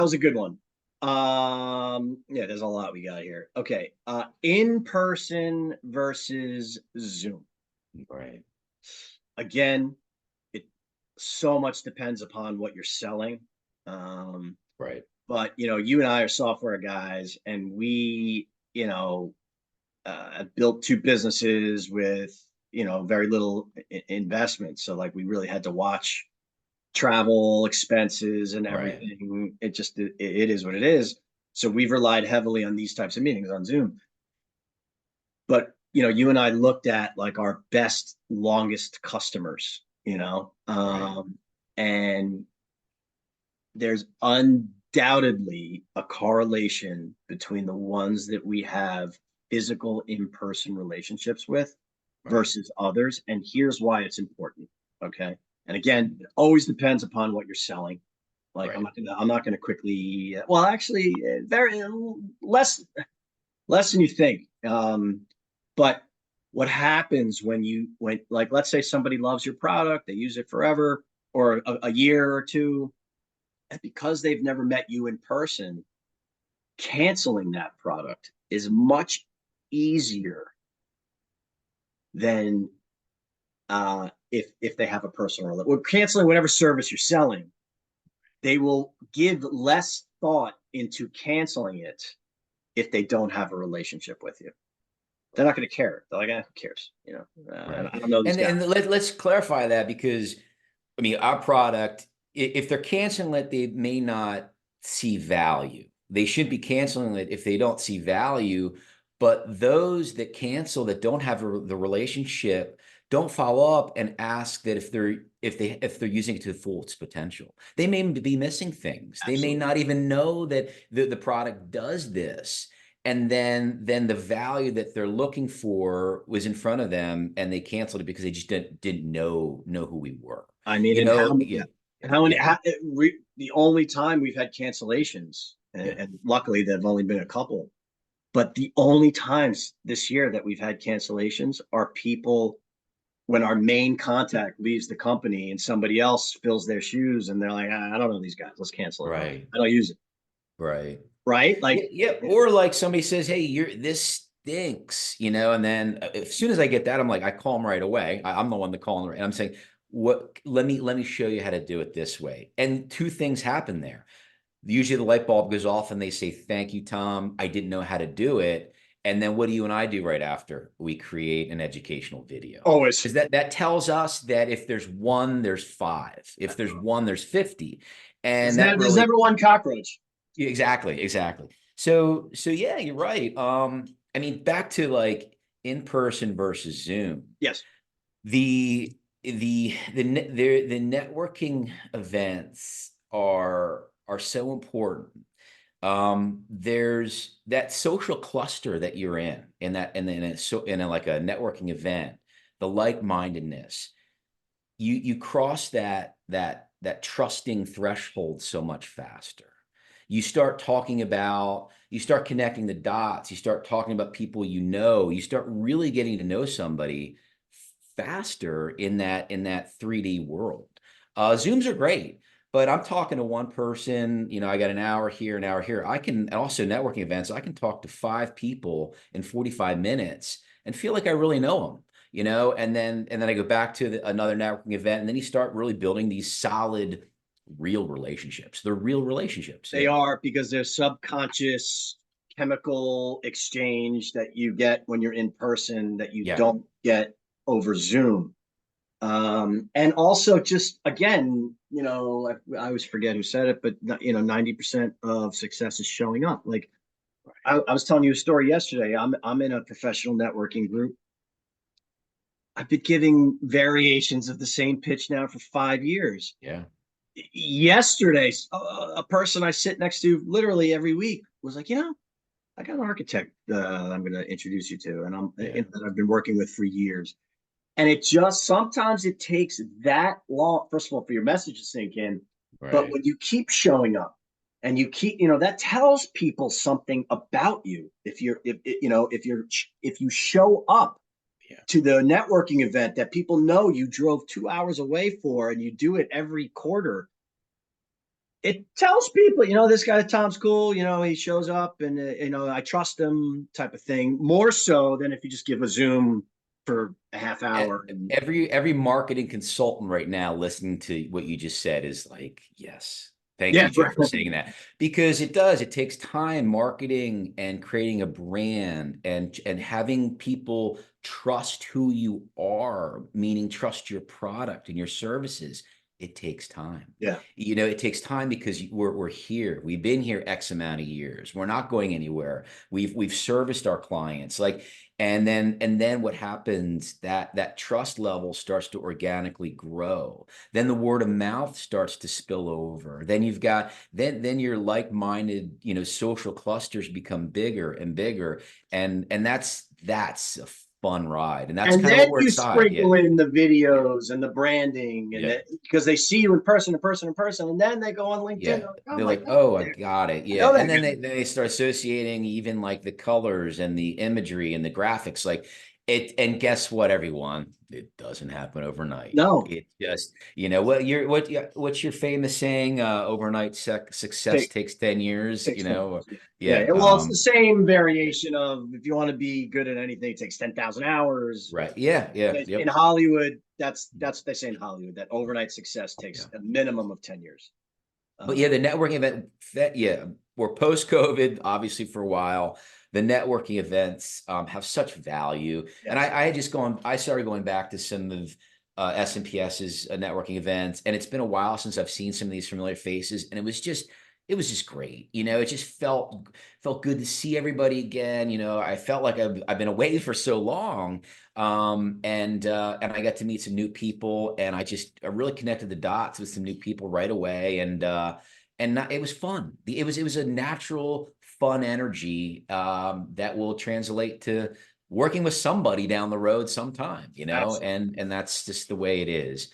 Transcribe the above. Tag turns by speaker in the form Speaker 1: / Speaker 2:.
Speaker 1: was a good one. Yeah, there's a lot we got here. Okay. In person versus Zoom.
Speaker 2: Right.
Speaker 1: Again, it so much depends upon what you're selling. Um,
Speaker 2: Right.
Speaker 1: but you and I are software guys, and we, have built two businesses with, very little investment. So like we really had to watch travel expenses and
Speaker 2: Right.
Speaker 1: everything. It is what it is. So we've relied heavily on these types of meetings on Zoom. But you and I looked at like our best, longest customers,
Speaker 2: Right.
Speaker 1: and there's undoubtedly a correlation between the ones that we have physical in-person relationships with
Speaker 2: Right.
Speaker 1: versus others. And here's why it's important. Okay. And again, it always depends upon what you're selling. Like
Speaker 2: Right.
Speaker 1: I'm not gonna quickly, well, actually, very less than you think. But what happens when like, let's say somebody loves your product, they use it forever or a year or two, and because they've never met you in person, canceling that product is much easier than if they have a personal relationship. We're canceling whatever service you're selling. They will give less thought into canceling it if they don't have a relationship with you. They're not going to care. They're like, who cares?
Speaker 2: Right.
Speaker 1: I don't know these guys.
Speaker 2: And let's clarify that because I mean our product, if they're canceling it, they may not see value. They should be canceling it if they don't see value. But those that cancel that don't have the relationship don't follow up and ask that if they're using it to the full its potential. They may be missing things. They may
Speaker 1: Absolutely.
Speaker 2: not even know that the product does this, and then the value that they're looking for was in front of them and they canceled it because they just didn't know who we were.
Speaker 1: I mean,
Speaker 2: You
Speaker 1: and
Speaker 2: know, yeah,
Speaker 1: how many?
Speaker 2: yeah,
Speaker 1: The only time we've had cancellations,
Speaker 2: yeah.
Speaker 1: and luckily there've only been a couple. But the only times this year that we've had cancellations are people when our main contact leaves the company and somebody else fills their shoes, and they're like, I don't know these guys. Let's cancel it.
Speaker 2: Right,
Speaker 1: I don't use it.
Speaker 2: right.
Speaker 1: Right?
Speaker 2: Yeah,
Speaker 1: Like,
Speaker 2: yeah. Or like somebody says, "Hey, this stinks," and then as soon as I get that, I'm like, I call them right away. I'm the one that call them, and I'm saying, "What? Let me show you how to do it this way." And two things happen there. Usually, the light bulb goes off, and they say, "Thank you, Tom. I didn't know how to do it." And then what do you and I do right after? We create an educational video
Speaker 1: always.
Speaker 2: because that tells us that if there's one, there's five. If there's one, there's 50, and that
Speaker 1: There's
Speaker 2: really
Speaker 1: never one cockroach.
Speaker 2: exactly, exactly. So yeah, you're right. I mean, back to like in person versus Zoom.
Speaker 1: Yes.
Speaker 2: The networking events are so important. There's that social cluster that you're in that and then it's so in a, like a networking event, the like-mindedness. You cross that trusting threshold so much faster. You start connecting the dots, you start talking about people, you start really getting to know somebody faster in that 3D world. Zooms are great, but I'm talking to one person, I got an hour here, an hour here. I can and also networking events, I can talk to five people in 45 minutes and feel like I really know them, and then I go back to another networking event, and then you start really building these solid, real relationships. They're real relationships.
Speaker 1: They
Speaker 2: Yeah.
Speaker 1: are, because there's subconscious chemical exchange that you get when you're in person that you
Speaker 2: Yeah.
Speaker 1: don't get over Zoom. And also, just again, I always forget who said it, but 90% of success is showing up. Like I was telling you a story yesterday. I'm in a professional networking group. I've been giving variations of the same pitch now for 5 years.
Speaker 2: Yeah.
Speaker 1: Yesterday, a person I sit next to literally every week was like, I got an architect I'm going to introduce you to, and
Speaker 2: Yeah.
Speaker 1: that I've been working with for years. And it just sometimes it takes that long, first of all, for your message to sink in. But
Speaker 2: Right.
Speaker 1: when you keep showing up and you keep, that tells people something about you. If you show up
Speaker 2: Yeah.
Speaker 1: to the networking event that people know you drove 2 hours away for, and you do it every quarter, it tells people, this guy Tom's cool. He shows up, and I trust him, type of thing. More so than if you just give a Zoom for a half hour. And
Speaker 2: Every marketing consultant right now listening to what you just said is like, yes. Thank
Speaker 1: yeah,
Speaker 2: you, Joe, for saying that. Because it does. It takes time marketing and creating a brand and having people trust who you are, meaning trust your product and your services. It takes time.
Speaker 1: yeah.
Speaker 2: It takes time because we're here. We've been here X amount of years. We're not going anywhere. We've serviced our clients. Like, and then what happens, that trust level starts to organically grow. Then the word of mouth starts to spill over. Then you've got then your like-minded, social clusters become bigger and bigger. And that's a fun ride. And that's
Speaker 1: And
Speaker 2: kind of what
Speaker 1: then
Speaker 2: we're
Speaker 1: you
Speaker 2: excited. Yeah.
Speaker 1: sprinkle in the
Speaker 2: Yeah.
Speaker 1: videos and the branding, and
Speaker 2: Yeah.
Speaker 1: because they see you in person, and then they go on LinkedIn.
Speaker 2: Yeah.
Speaker 1: They're like, oh
Speaker 2: They're
Speaker 1: my
Speaker 2: like,
Speaker 1: god,
Speaker 2: oh, I got it.
Speaker 1: I
Speaker 2: Yeah.
Speaker 1: know that
Speaker 2: And
Speaker 1: guy.
Speaker 2: then they start associating even like the colors and the imagery and the graphics. Like it, and guess what, everyone? It doesn't happen overnight.
Speaker 1: No,
Speaker 2: It just, what's your famous saying? Overnight success
Speaker 1: take
Speaker 2: takes 10 years,
Speaker 1: takes 10 years. Yeah,
Speaker 2: Yeah.
Speaker 1: yeah. Well, it's the same
Speaker 2: Yeah.
Speaker 1: variation of, if you want to be good at anything, it takes 10,000 hours.
Speaker 2: Right. Yeah. Yeah.
Speaker 1: In
Speaker 2: Yep.
Speaker 1: Hollywood, that's what they say in Hollywood, that overnight success takes
Speaker 2: Yeah.
Speaker 1: a minimum of 10 years.
Speaker 2: But yeah,
Speaker 1: Um,
Speaker 2: the networking event, yeah, we're post COVID, obviously for a while. The networking events have such value, and
Speaker 1: yes,
Speaker 2: I started going back to some of S&PS's networking events, and it's been a while since I've seen some of these familiar faces, and it was just great. It just felt good to see everybody again. I felt like I've been away for so long, and I got to meet some new people, and I really connected the dots with some new people right away, and it was fun. It was a natural, fun energy that will translate to working with somebody down the road sometime,
Speaker 1: absolutely.
Speaker 2: and that's just the way it is.